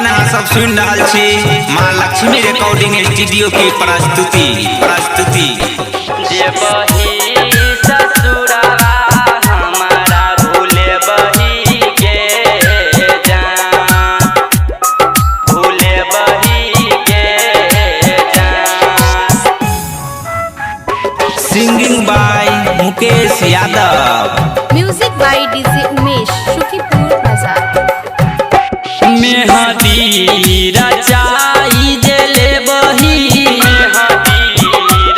गाना सब सुन रहा छी माँ लक्ष्मी रिकॉर्डिंग स्टूडियो की प्रस्तुति जे बही ससुरावा हमारा भूले बही के जान, भूले बही के जान। Singing by Mukesh Yadav, music by DJ Umesh, Sukhipur Bazar. मेहदी रचाई जेले बही, मेहदी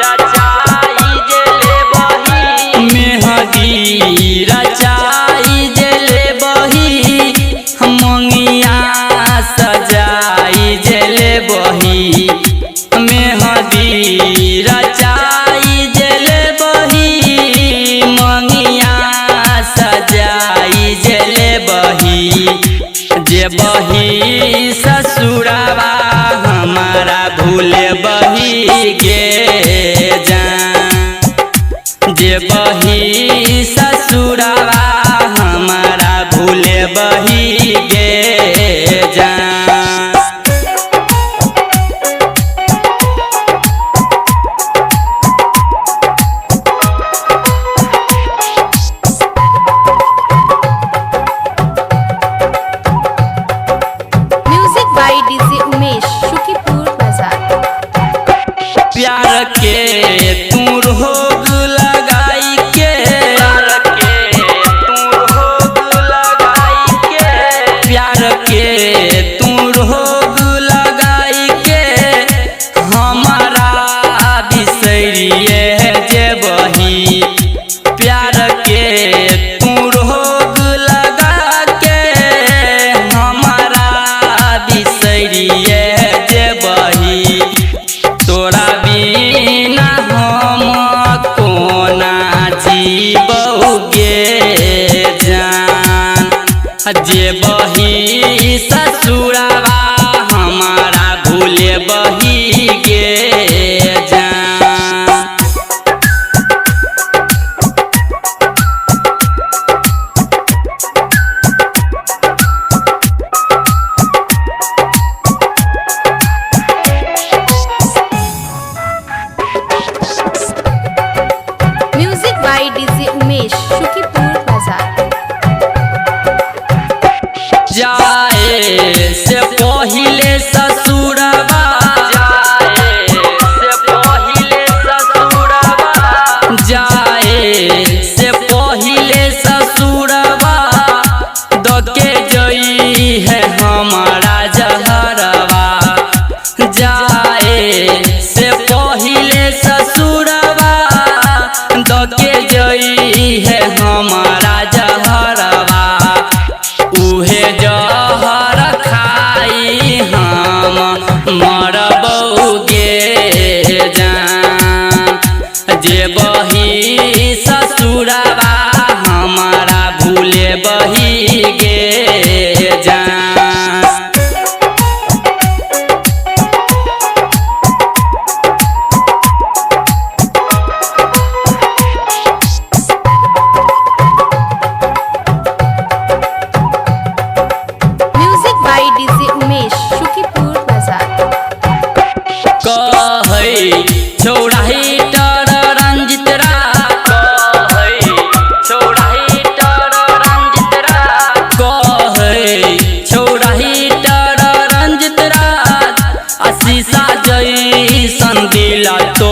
रचाई जेले बही, मेहदी रचाई जेले बही, मंगिया सजाई जेले बही, मेहदी रचाई जेले बही, मंगिया सजाई जेले बही। जे बही ससुरावा हमारा भूले बही गे जान, जे बही ससुरावा हमारा भूले बही गे जान। Music by DJ Umesh, Sukhipur Bazar. प्यार के तू रोग लगाई के, प्यार के तू रोग लगाई के, प्यार के तू रोग लगाई के, हमारा बिसरिए जे बही। प्यार के तू रोग लगा के, हमारा बिसरिए जे बही। तोरा बिना हम कोना जीबौगे जान, जे बही ससुरावा हमारा भूले बही गे जान। Music by DJ Umesh, Sukhipur Bazar. जाए से पहिले ससुरवा, जाए से पहिले ससुरवा, जाए से पहिले ससुरवा, दके जई है हमारा जहरवा। जाए से पहिले ससुरवा, दके जई है हमारा जहरवा। उहे जहर खाई हम मरबौगे जान, जे बही ससुरावा हमारा भूले बही गे जान। Music by DJ Umesh, Sukhipur Bazar. कहै छौराही टर रंजित रा, कहै छौराही टर रंजित रा, कहै छौराही टर रंजित रा। आशीषा जैसन दिल तो